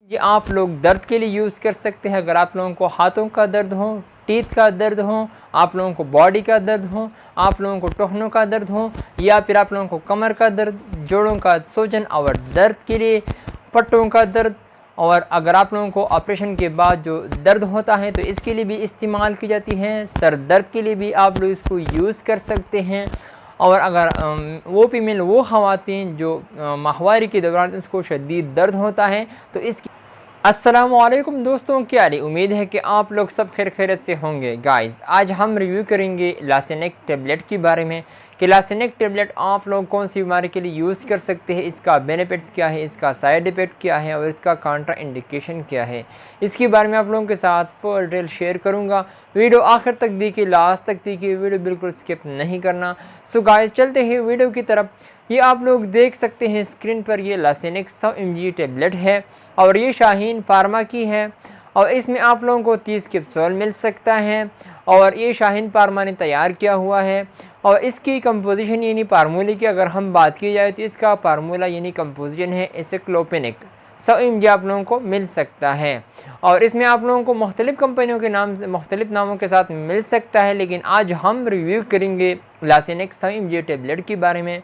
ये आप लोग दर्द के लिए यूज़ कर सकते हैं। अगर आप लोगों को हाथों का दर्द हो, टीथ का दर्द हो, आप लोगों को बॉडी का दर्द हो, आप लोगों को टखनों का दर्द हो, या फिर आप लोगों को कमर का दर्द, जोड़ों का सूजन और दर्द के लिए, पट्टों का दर्द, और अगर आप लोगों को ऑपरेशन के बाद जो दर्द होता है तो इसके लिए भी इस्तेमाल की जाती है। सर दर्द के लिए भी आप लोग इसको यूज़ कर सकते हैं। और अगर वो फीमेल, वो ख़वातीन जो माहवारी के दौरान इसको शदीद दर्द होता है तो इसकी। अस्सलामुअलैकुम दोस्तों, क्या हाल है? उम्मीद है कि आप लोग सब खैरियत से होंगे। गाइस, आज हम रिव्यू करेंगे लासेनिक टेबलेट के बारे में कि लासेनिक टेबलेट आप लोग कौन सी बीमारी के लिए यूज़ कर सकते हैं, इसका बेनिफिट्स क्या है, इसका साइड इफ़ेक्ट क्या है और इसका काउंटर इंडिकेशन क्या है। इसके बारे में आप लोगों के साथ फुल डिटेल शेयर करूँगा। वीडियो आखिर तक देखिए, लास्ट तक देखिए, वीडियो बिल्कुल स्किप नहीं करना। सो गाइस, चलते हैं वीडियो की तरफ। ये आप लोग देख सकते हैं स्क्रीन पर, ये लासेनिक 100 mg टेबलेट है और ये शाहीन फार्मा की है और इसमें आप लोगों को 30 कैप्सूल मिल सकता है और ये शाहीन फार्मा ने तैयार किया हुआ है। और इसकी कंपोजिशन यानी फार्मूले की अगर हम बात की जाए तो इसका फार्मूला यानी कंपोजिशन है एसिक्लोपेनिक। 100 mg आप लोगों को मिल सकता है और इसमें आप लोगों को मुख्तलिफ़ कंपनियों के नाम से, मुख्तलिफ़ नामों के साथ मिल सकता है, लेकिन आज हम रिव्यू करेंगे लासेनिक 100 mg टेबलेट के बारे में।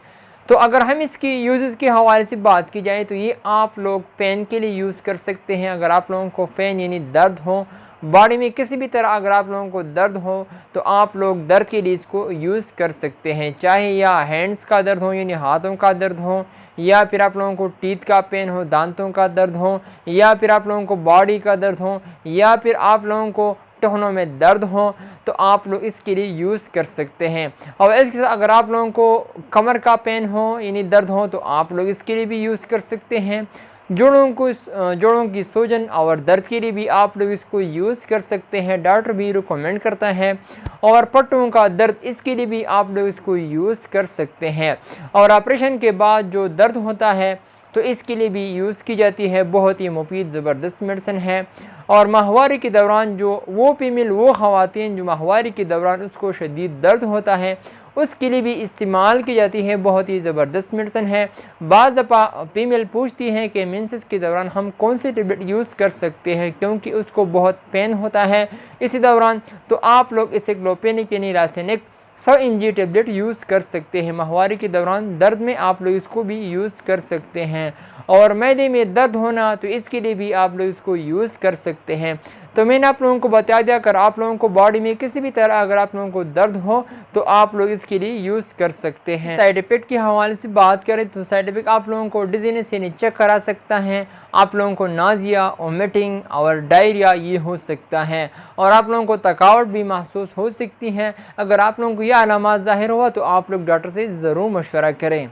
तो अगर हम इसकी यूज़ के हवाले से बात की जाए तो ये आप लोग पेन के लिए यूज़ कर सकते हैं। अगर आप लोगों को पेन यानी दर्द हो बॉडी में किसी भी तरह, अगर आप लोगों को दर्द हो तो आप लोग दर्द के लिए इसको यूज़ कर सकते हैं। चाहे या हैंड्स का दर्द हो यानी हाथों का दर्द हो, या फिर आप लोगों को टीथ का पेन हो, दांतों का दर्द हो, या फिर आप लोगों को बॉडी का दर्द हो, या फिर आप लोगों को टखनों में दर्द हो, तो आप लोग इसके लिए यूज़ कर सकते हैं। और इसके साथ अगर आप लोगों को कमर का पेन हो यानी दर्द हो तो आप लोग इसके लिए भी यूज़ कर सकते हैं। जोड़ों की सूजन और दर्द के लिए भी आप लोग इसको यूज़ कर सकते हैं, डॉक्टर भी रिकमेंड करता है। और पट्टों का दर्द, इसके लिए भी आप लोग इसको यूज़ कर सकते हैं। और ऑपरेशन के बाद जो दर्द होता है तो इसके लिए भी यूज़ की जाती है। बहुत ही मुफीद ज़बरदस्त मेडिसिन है। और माहवारी के दौरान जो वो फीमेल, वो ख़वातीन जो माहवारी के दौरान उसको शदीद दर्द होता है उसके लिए भी इस्तेमाल की जाती है। बहुत ही ज़बरदस्त मेडिसिन है। बाज़ दफ़ा फीमेल पूछती हैं कि मेंसेस के दौरान हम कौन सी टेबलेट यूज़ कर सकते हैं क्योंकि उसको बहुत पेन होता है इसी दौरान, तो आप लोग एसिक्लोपेनिक यानी लासेनिक 100 mg टेबलेट यूज़ कर सकते हैं। माहवारी के दौरान दर्द में आप लोग इसको भी यूज़ कर सकते हैं। और मैदे में दर्द होना तो इसके लिए भी आप लोग इसको यूज़ कर सकते हैं। तो मैंने आप लोगों को बता दिया, अगर आप लोगों को बॉडी में किसी भी तरह अगर आप लोगों को दर्द हो तो आप लोग इसके लिए यूज़ कर सकते हैं। साइड इफ़ेक्ट के हवाले से बात करें तो साइड इफ़ेक्ट आप लोगों को डिजीनेस यानी चेक करा सकता है, आप लोगों को नाजिया, वोमिटिंग और डायरिया ये हो सकता है, और आप लोगों को थकावट भी महसूस हो सकती है। अगर आप लोगों को यह अलामात ज़ाहिर हुआ तो आप लोग डॉक्टर से ज़रूर मशवरा करें।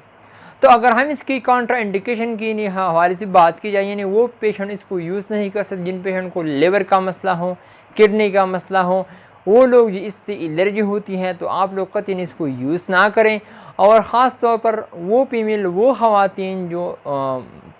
तो अगर हम इसकी काउंटर इंडिकेशन की हवाले से बात की जाए यानी वो पेशेंट इसको यूज़ नहीं कर सकते जिन पेशेंट को लिवर का मसला हो, किडनी का मसला हो, वो लोग इससे एलर्जी होती है तो आप लोग कतई इसको यूज़ ना करें। और ख़ास तौर पर वो फीमेल, वो ख़वातीन जो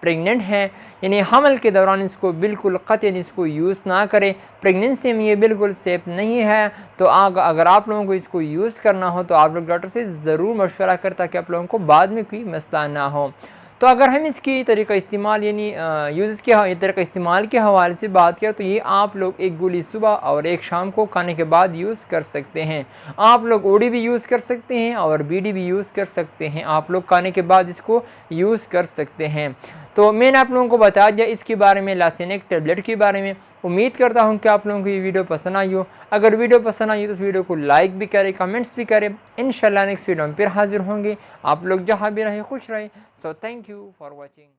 प्रेग्नेंट हैं यानी हमल के दौरान इसको बिल्कुल कतई इसको यूज़ ना करें। प्रेगनेंसी में ये बिल्कुल सेफ़ नहीं है। तो अगर आप लोगों को इसको यूज़ करना हो तो आप लोग डॉक्टर से ज़रूर मशवरा करें ताकि आप लोगों को बाद में कोई मसला ना हो। तो अगर हम इसकी तरीका इस्तेमाल यानी यूज़ के तरीका इस्तेमाल के हवाले से बात करें तो ये आप लोग एक गोली सुबह और एक शाम को खाने के बाद यूज़ कर सकते हैं। आप लोग ओडी भी यूज़ कर सकते हैं और बीडी भी यूज़ कर सकते हैं। आप लोग खाने के बाद इसको यूज़ कर सकते हैं। तो मैंने आप लोगों को बता दिया इसके बारे में, लासेनिक टेबलेट के बारे में। उम्मीद करता हूं कि आप लोगों को ये वीडियो पसंद आई हो। अगर वीडियो पसंद आई हो तो इस वीडियो को लाइक भी करें, कमेंट्स भी करें। इंशाल्लाह नेक्स्ट वीडियो में फिर हाजिर होंगे। आप लोग जहां भी रहें खुश रहें। So thank you for watching.